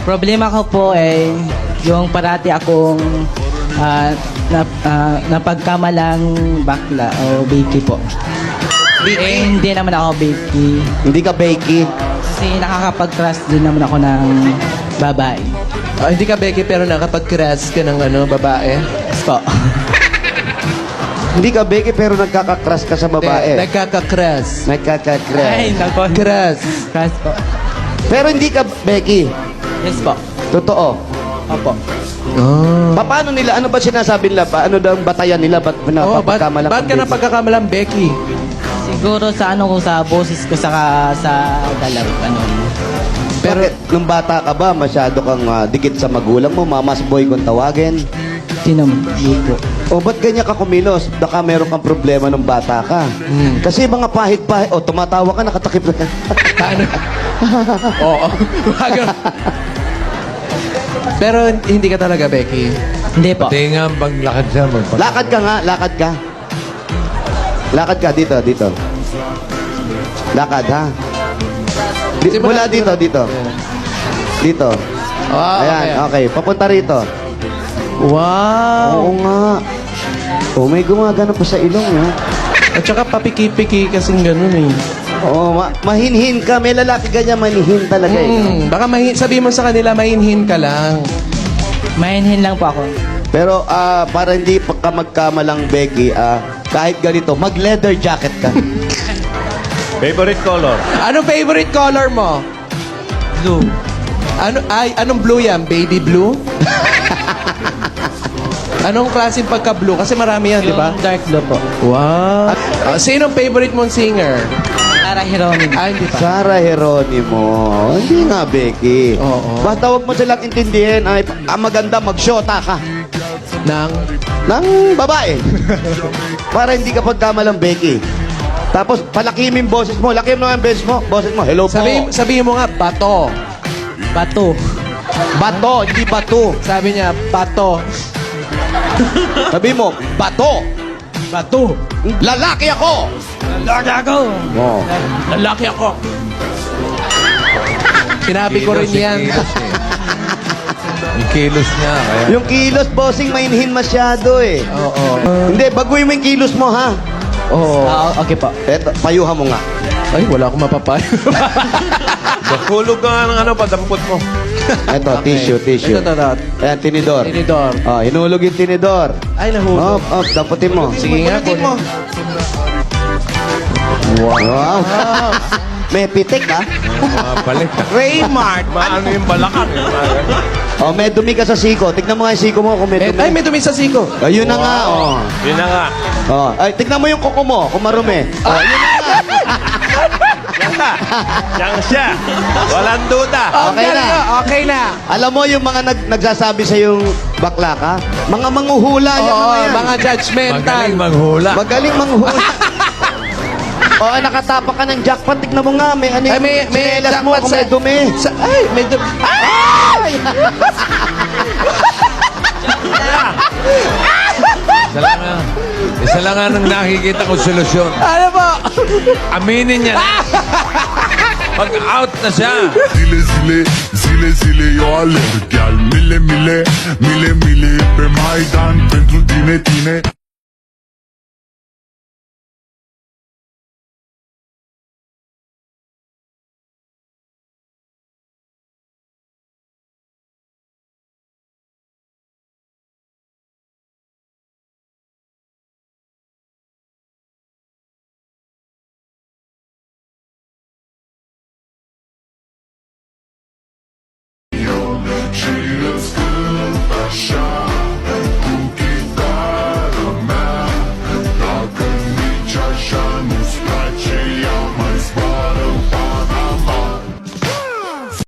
Problema ko po ay yung parati akong napagkamalang bakla o baby po. Hindi naman ako baby. Hindi ka bakey. Kasi nakakapag-crush din naman ako ng babae. Hindi ka Becky pero nakapag-crush ka ng babae? Yes po. Hindi ka bakey pero nagkaka-crush ka sa babae. Nagkaka-crush. Nagkaka-crush. Ay, nako. Crush. Crush po. Pero hindi ka Becky. Yes po. Totoo. Opo. Oh. Paano nila? Ano ba sinasabi nila? Ano daw ang batayan nila? Ba't napapagkamalang ba't ka napagkakamalang Becky? Siguro sa ano ko, sa boses ko, saka sa galaw, ano. Pero nung bata ka ba, masyado kang dikit sa magulang mo, mamas boy kung tawagin? Sino mo? Hindi po. O ba't ganyan ka kumilos? Baka meron kang problema nung bata ka. Kasi mga pahit-pahit, tumatawa ka, nakatakip na. Paano? Oo. Pero hindi ka talaga Becky. Hindi po. Pati nga paglakad siya, Lakad ka nga, lakad ka. Lakad ka, dito. Lakad, ha? Mula dito. Dito. Ayan, okay. Papunta rito. Wow. Oo nga. Oh, may gumagano pa sa ilong, ha? At saka papiki-piki kasing ganun eh. Oo, mahinhin ka. May lalaki ganyan, mahinhin talaga eh. Baka sabi mo sa kanila, mahinhin ka lang. Mahinhin lang po ako. Pero para hindi pa ka magkamalang Becky, kahit ganito, mag-leather jacket ka. Favorite color? Anong favorite color mo? Blue. Anong blue yan? Baby blue? Anong klaseng pagka-blue? Kasi marami yan, di ba? Yung dark blue po. Wow. Sinong favorite mong singer? Sara Geronimo. Hindi pa. Sara Geronimo. Hindi nga, Becky. Oo. Basta huwag mo silang intindihin. Ang maganda, mag-shota ka. Nang? Ng babae. Para hindi ka pagkamalang Becky. Tapos, palakimin boses mo. Lakim mo ang boses mo. Hello po. Sabihin mo nga, bato. Bato. Bato, hindi bato. Sabi niya, bato. Sabi mo, bato. Bato. Lalaki ako. Lord ako. Oh. Lalaki ako. Sinabi ko rin yan. Yung kilos niya, kaya... Yung kilos, bossing, mainhin masyado eh. Oo. Hindi, baguhin mo yung kilos mo, ha? Oo. Okay po. Eto, payuhan mo nga. Ay, wala akong mapapayo. Hulog ka nga ng padampot mo. Eto, tissue. Ito. Ayan, tinidor. Tinidor. Oh, hinulog yung tinidor. Ay, nahulog. Daputin mo. Sige nga, kunin. Wow. May pitik, ha? Balik. Raymart. Maano yung balakang? Oh, may dumi ka sa siko. Tignan mo nga yung siko mo kung may dumi. Ay, may dumi sa siko. Ayun na nga, oh. Yun na nga. Oh, ay, tignan mo yung kuko mo kung marumi. Oh, yun na nga. Yan siya. Walang duda. Okay na. Okay na. Alam mo yung mga nagsasabi sa yung bakla ka? Mga manghuhula yung Oo, mga yan. mga judgmental. Magaling manghula. Magaling manghula. Oo, nakatapak ka ng jackpot. Tignan mo nga, may ano Ay, yung may tsinelas mo jackpot kung may dumi. Ay, may dumi. Ay! Isa lang nga nang nakikita ko solusyon. Ano po? Aminin niya. Pag-out na siya. Zile eu alerg, gel mile, mile, mile, mile pe Maidan pentru tine, tine